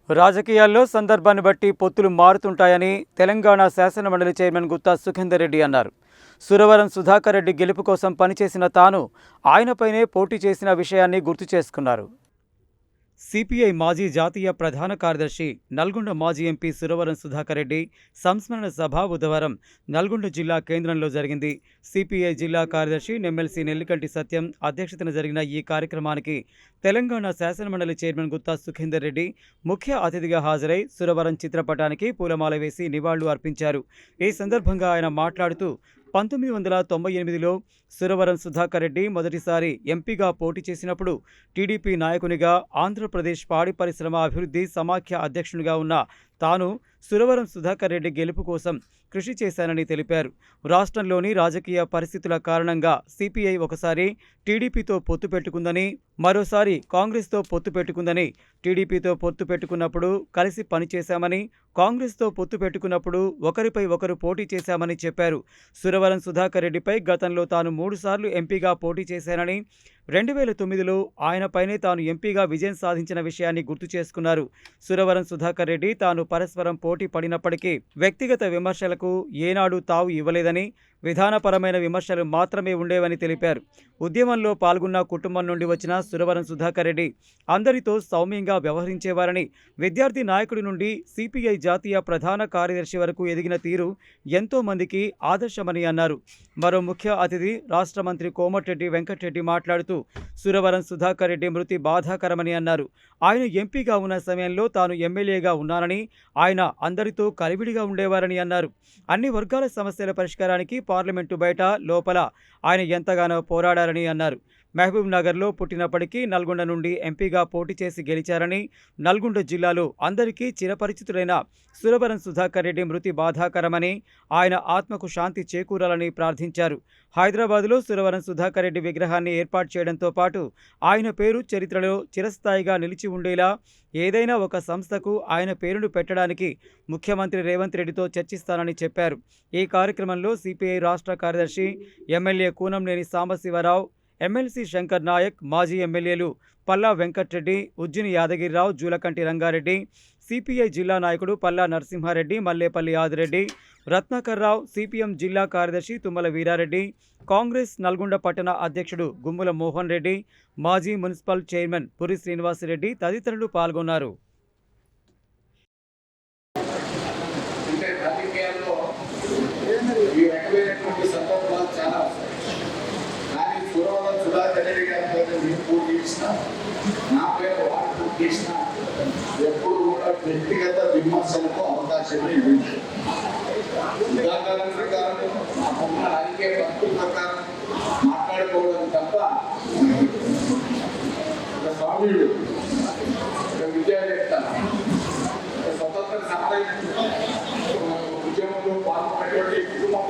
రాజకీయాల్లో సందర్భాన్ని బట్టి పొత్తులు మారుతుంటాయని తెలంగాణ శాసనమండలి చైర్మన్ గుత్తా సుఖేందర్ రెడ్డి అన్నారు. సురవరం సుధాకర్ రెడ్డి గెలుపు కోసం పనిచేసిన తాను ఆయనపైనే పోటీ చేసిన విషయాన్ని గుర్తు చేసుకున్నారు. సిపిఐ మాజీ జాతీయ ప్రధాన కార్యదర్శి నల్గొండ మాజీ ఎంపీ సురవరం సుధాకర్ రెడ్డి సంస్మరణ సభ బుధవారం నల్గొండ జిల్లా కేంద్రంలో జరిగింది. సిపిఐ జిల్లా కార్యదర్శి ఎమ్మెల్సీ నెల్లికంటి సత్యం అధ్యక్షతన జరిగిన ఈ కార్యక్రమానికి తెలంగాణ శాసనమండలి చైర్మన్ గుత్తా సుఖేందర్ రెడ్డి ముఖ్య అతిథిగా హాజరై సురవరం చిత్రపటానికి పూలమాల వేసి నివాళులు అర్పించారు. ఈ సందర్భంగా ఆయన మాట్లాడుతూ 1998లో సురవరం సుధాకర్ రెడ్డి మొదటిసారి ఎంపీగా పోటీ చేసినప్పుడు టీడీపీ నాయకునిగా ఆంధ్రప్రదేశ్ పాడి పరిశ్రమ అభివృద్ధి సమాఖ్య అధ్యక్షునిగా ఉన్న తాను సురవరం సుధాకర్ రెడ్డి గెలుపు కోసం కృషి చేశానని తెలిపారు. రాష్ట్రంలోని రాజకీయ పరిస్థితుల కారణంగా సిపిఐ ఒకసారి టీడీపీతో పొత్తు పెట్టుకుందని, మరోసారి కాంగ్రెస్తో పొత్తు పెట్టుకుందని, టీడీపీతో పొత్తు పెట్టుకున్నప్పుడు కలిసి పనిచేశామని, కాంగ్రెస్తో పొత్తు పెట్టుకున్నప్పుడు ఒకరిపై ఒకరు పోటీ చేశామని చెప్పారు. సురవరం సుధాకర్ రెడ్డిపై గతంలో తాను 3 సార్లు ఎంపీగా పోటీ చేశానని, 2009లో ఆయనపైనే తాను ఎంపీగా విజయం సాధించిన విషయాన్ని గుర్తు చేసుకున్నారు. సురవరం సుధాకర్ రెడ్డి తాను పరస్పరం పోటీ పడినప్పటికీ వ్యక్తిగత విమర్శలకు ఏనాడు తావు ఇవ్వలేదని, విధానపరమైన విమర్శలు మాత్రమే ఉండేవని తెలిపారు. ఉద్యమంలో పాల్గొన్న కుటుంబం నుండి వచ్చిన సురవరం సుధాకర్ రెడ్డి అందరితో సౌమ్యంగా వ్యవహరించేవారని, విద్యార్థి నాయకుడి నుండి సిపిఐ జాతీయ ప్రధాన కార్యదర్శి వరకు ఎదిగిన తీరు ఎంతో మందికి ఆదర్శమని అన్నారు. మరో ముఖ్య అతిథి రాష్ట్ర మంత్రి కోమటిరెడ్డి వెంకటరెడ్డి మాట్లాడుతూ సురవరం సుధాకర్ రెడ్డి మృతి బాధాకరమని అన్నారు. ఆయన ఎంపీగా ఉన్న సమయంలో తాను ఎమ్మెల్యేగా ఉన్నానని, ఆయన అందరితో కలివిడిగా ఉండేవారని అన్నారు. అన్ని వర్గాల సమస్యల పరిష్కారానికి పార్లమెంటు బయట లోపల ఆయన ఎంతగానో పోరాడారని అన్నారు. మహబూబ్ నగర్లో పుట్టినప్పటికీ నల్గొండ నుండి ఎంపీగా పోటీ చేసి గెలిచారని, నల్గొండ జిల్లాలో అందరికీ చిరపరిచితుడైన సురవరం సుధాకర్ రెడ్డి మృతి బాధాకరమని, ఆయన ఆత్మకు శాంతి చేకూరాలని ప్రార్థించారు. హైదరాబాద్లో సురవరం సుధాకర్ రెడ్డి విగ్రహాన్ని ఏర్పాటు చేయడంతో పాటు ఆయన పేరు చరిత్రలో చిరస్థాయిగా నిలిచి ఉండేలా ఏదైనా ఒక సంస్థకు ఆయన పేరును పెట్టడానికి ముఖ్యమంత్రి రేవంత్ రెడ్డితో చర్చిస్తానని చెప్పారు. ఈ కార్యక్రమంలో సిపిఐ రాష్ట్ర కార్యదర్శి ఎమ్మెల్యే కూనంనేని సాంబశివరావు, ఎమ్మెల్సీ శంకర్ నాయక్, మాజీ ఎమ్మెల్యేలు పల్లా వెంకట్రెడ్డి, ఉజ్జిని యాదగిరిరావు, జూలకంటి రంగారెడ్డి, సిపిఐ జిల్లా నాయకుడు పల్లా నరసింహారెడ్డి, మల్లేపల్లి ఆదిరెడ్డి, రత్నాకర్రావు, సిపిఎం జిల్లా కార్యదర్శి తుమ్మల వీరారెడ్డి, కాంగ్రెస్ నల్గొండ పట్టణ అధ్యక్షుడు గుమ్ముల మోహన్ రెడ్డి, మాజీ మున్సిపల్ చైర్మన్ పురి శ్రీనివాసరెడ్డి తదితరులు పాల్గొన్నారు. నా పేరు వాడు చేసిన ఎప్పుడు కూడా వ్యక్తిగత విమర్శలకు అవకాశం ఇవ్వండి. ఉదాహరణ ప్రకారం ఉన్న రాజకీయ పద్ధతుల ప్రకారం మాట్లాడుకోవడం తప్ప ఒక స్వామియుడు, ఒక విద్యావేత్త, స్వతంత్ర సమర ఉద్యమంలో పాల్గొన్నటువంటి కుటుంబం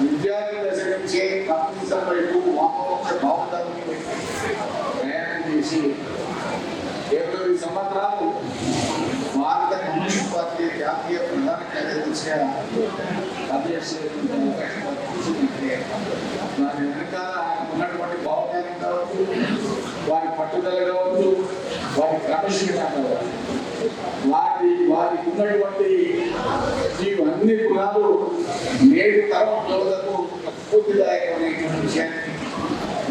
విద్యార్థి దశ నుంచే కమ్యూనిజం వైపు వామపక్ష భావనని ప్రయాణం చేసి 20 సంవత్సరాలు భారత కమ్యూనిస్ట్ పార్టీ జాతీయ ప్రధాన కార్యదర్శిగా పనిచేసేటువంటి దాని వెనకాల ఉన్నటువంటి భావజాలం కావచ్చు, వారి పట్టుదల కావచ్చు, వారి క్రమశిక్షణ కావచ్చు, వారికి ఉన్నటువంటి ఇవన్నీ గుణాలు నేటి తరం యువతకు స్ఫూర్తిదాయకమైనటువంటి విషయాన్ని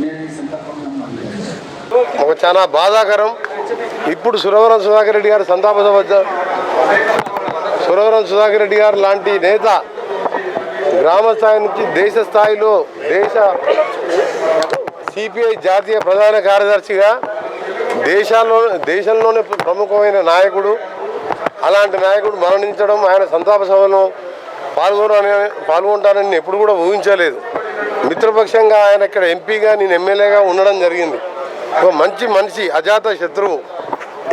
నేను ఈ సందర్భంగా ఒక చాలా బాధాకరం. ఇప్పుడు సురవరం సుధాకర్ రెడ్డి గారు సంతాప సభ, సురవరం సుధాకర్ రెడ్డి గారు లాంటి నేత గ్రామ స్థాయి నుంచి దేశ స్థాయిలో సిపిఐ జాతీయ ప్రధాన కార్యదర్శిగా దేశంలోనే ప్రముఖమైన నాయకుడు, అలాంటి నాయకుడు మరణించడం, ఆయన సంతాప సభలో పాల్గొంటానని ఎప్పుడు కూడా ఊహించలేదు. మిత్రపక్షంగా ఆయన ఇక్కడ ఎంపీగా, నేను ఎమ్మెల్యేగా ఉండడం జరిగింది. ఒక మంచి మనిషి, అజాత శత్రువు,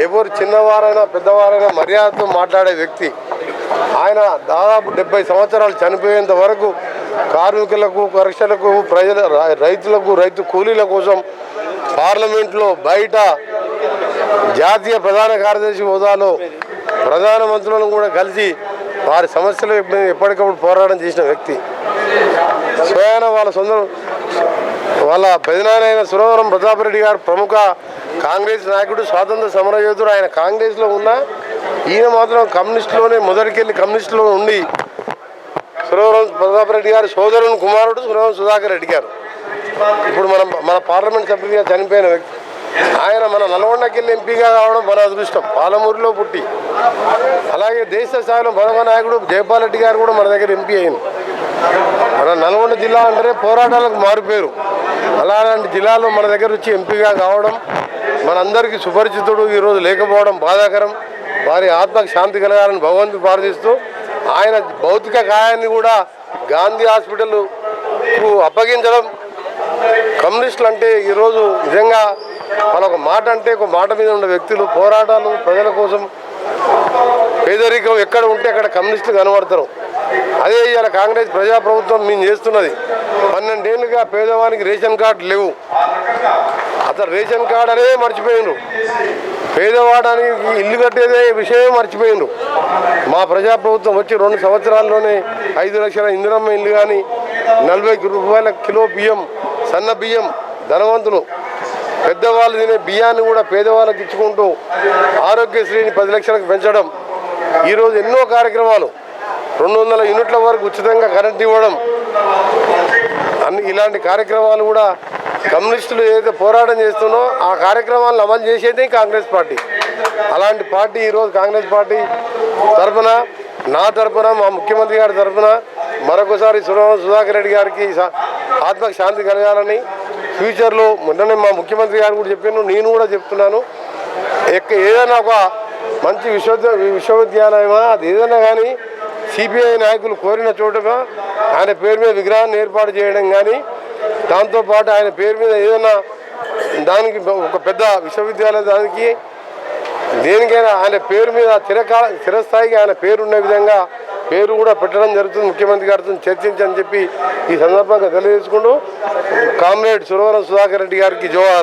ఎవరు చిన్నవారైనా పెద్దవారైనా మర్యాదతో మాట్లాడే వ్యక్తి. ఆయన దాదాపు 70 సంవత్సరాలు చనిపోయేంత వరకు కార్మికులకు, కర్షకులకు, రైతులకు, రైతు కూలీల కోసం పార్లమెంట్లో, బయట జాతీయ ప్రధాన కార్యదర్శి హోదాలో ప్రధానమంత్రులను కూడా కలిసి వారి సమస్యలు ఎప్పటికప్పుడు పోరాటం చేసిన వ్యక్తి. స్వయాన వాళ్ళ సొంత వాళ్ళ పెదనాయన సురవరం ప్రతాపరెడ్డి గారు ప్రముఖ కాంగ్రెస్ నాయకుడు, స్వాతంత్ర సమరయోధుడు. ఆయన కాంగ్రెస్లో ఉన్నా ఈయన మాత్రం కమ్యూనిస్టులోనే మొదటికెళ్ళి కమ్యూనిస్టులో ఉండి సురవరం ప్రతాపరెడ్డి గారు సోదరుని కుమారుడు సురవరం సుధాకర్ రెడ్డి గారు. ఇప్పుడు మన పార్లమెంట్ సభ్యుడిగా చనిపోయిన వ్యక్తి ఆయన. మన నల్గొండకి వెళ్ళి ఎంపీగా కావడం మన అదృష్టం. పాలమూరులో పుట్టి అలాగే దేశ స్థాయిలో మరొక నాయకుడు జయపాల్ రెడ్డి గారు కూడా మన దగ్గర ఎంపీ అయింది. మన నల్గొండ జిల్లా అంటే పోరాటాలకు మారిపోయారు. అలాంటి జిల్లాలో మన దగ్గర వచ్చి ఎంపీగా కావడం మనందరికీ సుపరిచితుడు. ఈరోజు లేకపోవడం బాధాకరం. వారి ఆత్మకు శాంతి కలగాలని భగవంతుడు ప్రార్థిస్తూ ఆయన భౌతిక కాయాన్ని కూడా గాంధీ హాస్పిటల్కు అప్పగించడం. కమ్యూనిస్టులు అంటే ఈరోజు నిజంగా వాళ్ళొక మాట అంటే ఒక మాట మీద ఉన్న వ్యక్తులు. పోరాటాలు ప్రజల కోసం, పేదరికం ఎక్కడ ఉంటే అక్కడ కమ్యూనిస్టులు కనబడతారు. అదే ఇవాళ కాంగ్రెస్ ప్రజాప్రభుత్వం మేము చేస్తున్నది. 12 ఏళ్ళుగా పేదవానికి రేషన్ కార్డు లేవు. అసలు రేషన్ కార్డు అనేది మర్చిపోయిండ్రు. పేదవాడానికి ఇల్లు కట్టేదే విషయమే మర్చిపోయిండ్రు. మా ప్రజాప్రభుత్వం వచ్చి 2 సంవత్సరాల్లోనే 5 లక్షల ఇందిరమ్మ ఇల్లు కానీ, 40 రూపాయల కిలో బియ్యం, సన్న బియ్యం ధనవంతులు పెద్దవాళ్ళు తినే బియ్యాన్ని కూడా పేదవాళ్ళకి ఇచ్చుకుంటూ ఆరోగ్యశ్రీని 10 లక్షలకు పెంచడం. ఈరోజు ఎన్నో కార్యక్రమాలు, 200 యూనిట్ల వరకు ఉచితంగా కరెంట్ ఇవ్వడం, ఇలాంటి కార్యక్రమాలు కూడా కమ్యూనిస్టులు ఏదైతే పోరాటం చేస్తున్నో ఆ కార్యక్రమాలను అమలు చేసేది కాంగ్రెస్ పార్టీ. అలాంటి పార్టీ ఈరోజు కాంగ్రెస్ పార్టీ తరఫున, నా తరఫున, మా ముఖ్యమంత్రి గారి తరఫున మరొకసారి సుధాకర్ రెడ్డి గారికి ఆత్మకు శాంతి కలగాలని, ఫ్యూచర్లో మొన్ననే మా ముఖ్యమంత్రి గారు కూడా చెప్పాను, నేను కూడా చెప్తున్నాను, ఏదైనా ఒక మంచి విశ్వవిద్యాలయమా అది ఏదైనా కానీ సిపిఐ నాయకులు కోరిన చోటుగా ఆయన పేరు మీద విగ్రహాన్ని ఏర్పాటు చేయడం కానీ, దాంతోపాటు ఆయన పేరు మీద ఏదైనా దానికి ఒక పెద్ద విశ్వవిద్యాలయం దానికి దేనికైనా ఆయన పేరు మీద చిరస్థాయిగా ఆయన పేరు ఉన్న విధంగా పేరు కూడా పెట్టడం జరుగుతుంది. ముఖ్యమంత్రి గారితో చర్చించని చెప్పి ఈ సందర్భంగా తెలియజేసుకుంటూ కామ్రేడ్ సురవరం సుధాకర్ రెడ్డి గారికి జోహార్లు.